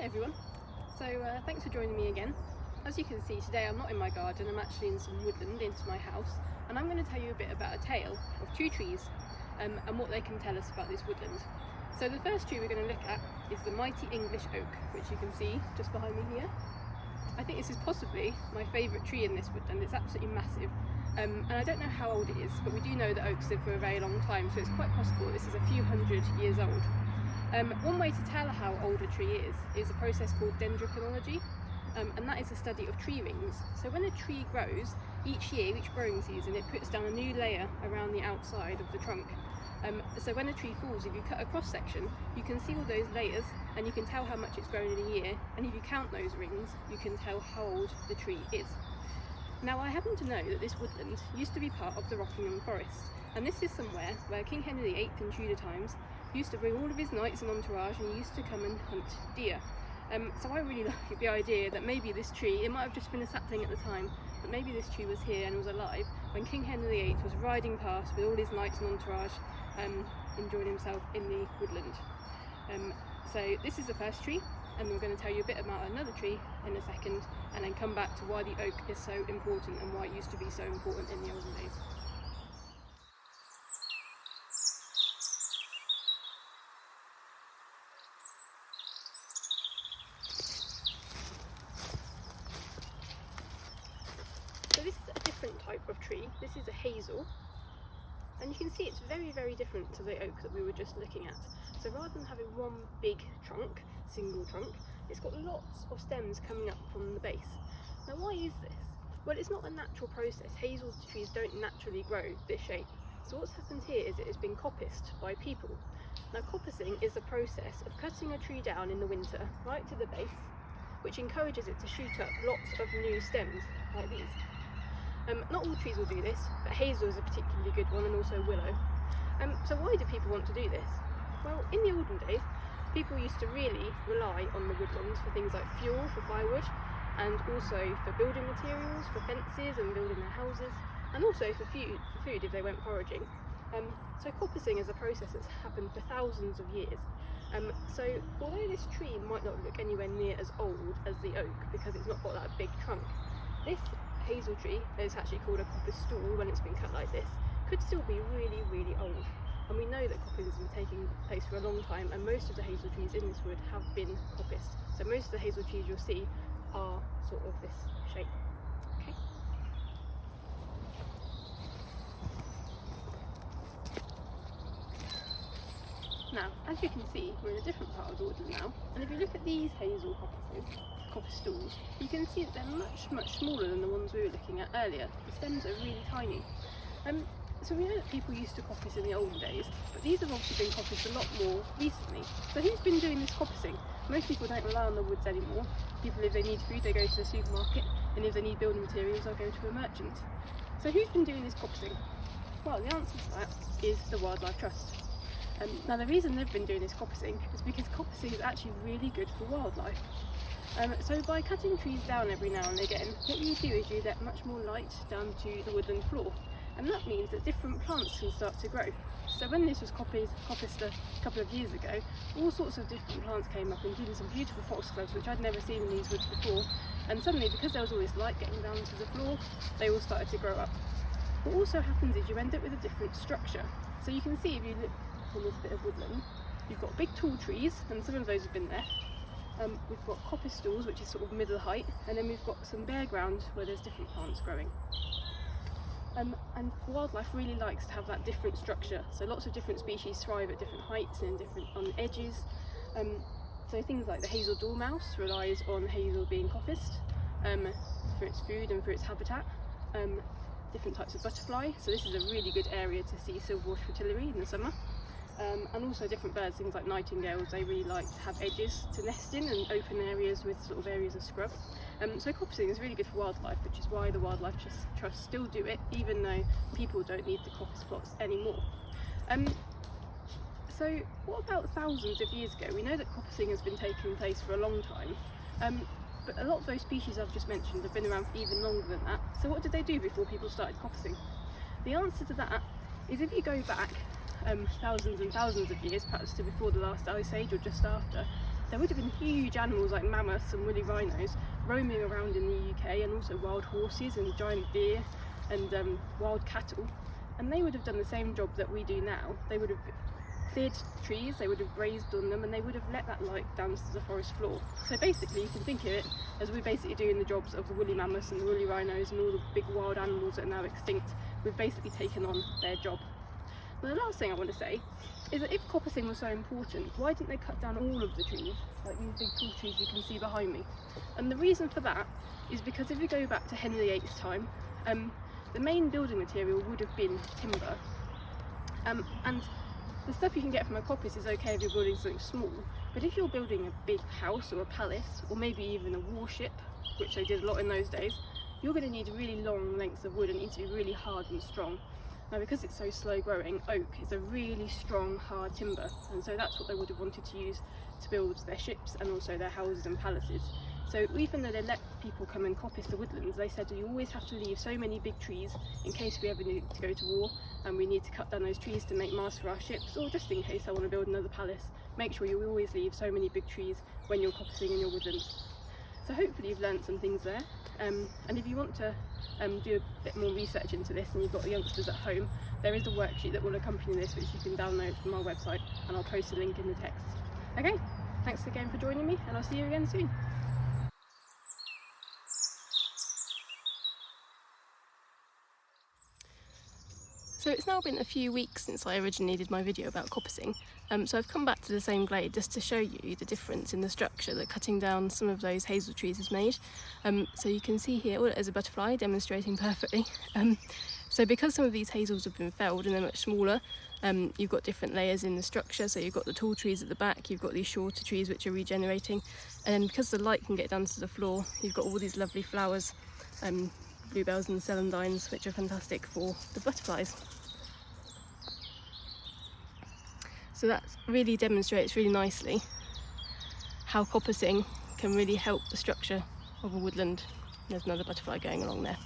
Hi everyone, thanks for joining me again. As you can see, today I'm not in my garden, I'm actually in some woodland into my house, and I'm going to tell you a bit about a tale of two trees and what they can tell us about this woodland. So the first tree we're going to look at is the mighty English oak, which you can see just behind me here. I think this is possibly my favourite tree in this woodland. It's absolutely massive, and I don't know how old it is, but we do know that oaks live for a very long time, so it's quite possible this is a few hundred years old. One way to tell how old a tree is a process called dendrochronology, and that is a study of tree rings. So when a tree grows, each year, each growing season, it puts down a new layer around the outside of the trunk. So when a tree falls, if you cut a cross section, you can see all those layers and you can tell how much it's grown in a year, and if you count those rings, you can tell how old the tree is. Now, I happen to know that this woodland used to be part of the Rockingham Forest, and this is somewhere where King Henry VIII in Tudor times used to bring all of his knights and entourage and used to come and hunt deer. So I really like the idea that maybe this tree, it might have just been a sapling at the time, but maybe this tree was here and was alive when King Henry VIII was riding past with all his knights and entourage, enjoying himself in the woodland. So this is the first tree, and we're going to tell you a bit about another tree in a second, and then come back to why the oak is so important and why it used to be so important in the olden days. So this is a different type of tree. This is a hazel, and you can see it's very, very different to the oak that we were just looking at. So rather than having one big trunk, single trunk, it's got lots of stems coming up from the base. Now, why is this? Well, it's not a natural process. Hazel trees don't naturally grow this shape. So what's happened here is it has been coppiced by people. Now, coppicing is the process of cutting a tree down in the winter right to the base, which encourages it to shoot up lots of new stems like these. Not all trees will do this, but hazel is a particularly good one, and also willow. So why do people want to do this? Well, in the olden days, people used to really rely on the woodlands for things like fuel for firewood, and also for building materials, for fences and building their houses, and also for food if they went foraging. So coppicing is a process that's happened for thousands of years. So although this tree might not look anywhere near as old as the oak because it's not got that big trunk, this hazel tree, it's actually called a coppice stool when it's been cut like this, could still be really, really old. And we know that coppicing has been taking place for a long time, and most of the hazel trees in this wood have been coppiced. So most of the hazel trees you'll see are sort of this shape. Okay. Now, as you can see, we're in a different part of the woodland now, and if you look at these hazel coppice stools, you can see that they're much, much smaller than the ones we were looking at earlier. The stems are really tiny. So we know that people used to coppice in the olden days, but these have obviously been coppiced a lot more recently. So who's been doing this coppicing? Most people don't rely on the woods anymore. People, if they need food, they go to the supermarket, and if they need building materials, they'll go to a merchant. So who's been doing this coppicing? Well, the answer to that is the Wildlife Trust. Now, the reason they've been doing this coppicing is because coppicing is actually really good for wildlife. So by cutting trees down every now and again, what you do is you get much more light down to the woodland floor, and that means that different plants can start to grow. So when this was coppiced a couple of years ago, all sorts of different plants came up, including some beautiful foxgloves which I'd never seen in these woods before, and suddenly, because there was all this light getting down to the floor, they all started to grow up. What also happens is you end up with a different structure. So you can see, if you look in this bit of woodland, you've got big tall trees, and some of those have been there. We've got coppice stools, which is sort of middle height, and then we've got some bare ground where there's different plants growing. And wildlife really likes to have that different structure. So lots of different species thrive at different heights and on edges. So things like the hazel dormouse relies on hazel being coppiced for its food and for its habitat. Different types of butterfly. So this is a really good area to see silverwash fritillary in the summer. And also different birds, things like nightingales, they really like to have edges to nest in and open areas with sort of areas of scrub. So coppicing is really good for wildlife, which is why the Wildlife Trust still do it, even though people don't need the coppice plots anymore. So what about thousands of years ago? We know that coppicing has been taking place for a long time, but a lot of those species I've just mentioned have been around for even longer than that. So what did they do before people started coppicing? The answer to that is, if you go back thousands and thousands of years, perhaps to before the last ice age or just after, there would have been huge animals like mammoths and woolly rhinos roaming around in the UK, and also wild horses and giant deer and wild cattle, and they would have done the same job that we do now. They would have cleared trees, they would have grazed on them, and they would have let that light down to the forest floor. So basically you can think of it as we're basically doing the jobs of the woolly mammoths and the woolly rhinos and all the big wild animals that are now extinct. We've basically taken on their job. But the last thing I want to say is that if coppicing was so important, why didn't they cut down all of the trees, like these big tall trees you can see behind me? And the reason for that is because if you go back to Henry VIII's time, the main building material would have been timber. And the stuff you can get from a coppice is okay if you're building something small, but if you're building a big house or a palace, or maybe even a warship, which they did a lot in those days, you're going to need really long lengths of wood and it needs to be really hard and strong. Now, because it's so slow growing, oak is a really strong, hard timber, and so that's what they would have wanted to use to build their ships and also their houses and palaces. So even though they let people come and coppice the woodlands, they said you always have to leave so many big trees in case we ever need to go to war and we need to cut down those trees to make masts for our ships, or just in case I want to build another palace. Make sure you always leave so many big trees when you're coppicing in your woodlands. So hopefully you've learnt some things there, and if you want to do a bit more research into this and you've got the youngsters at home, there is a worksheet that will accompany this which you can download from our website, and I'll post a link in the text. Okay, thanks again for joining me, and I'll see you again soon. So it's now been a few weeks since I originally did my video about coppicing, so I've come back to the same glade just to show you the difference in the structure that cutting down some of those hazel trees has made. So you can see here, there's a butterfly demonstrating perfectly. So because some of these hazels have been felled and they're much smaller, you've got different layers in the structure. So you've got the tall trees at the back, you've got these shorter trees which are regenerating, and because the light can get down to the floor, you've got all these lovely flowers, bluebells and celandines, which are fantastic for the butterflies. So that really demonstrates really nicely how coppicing can really help the structure of a woodland. There's another butterfly going along there.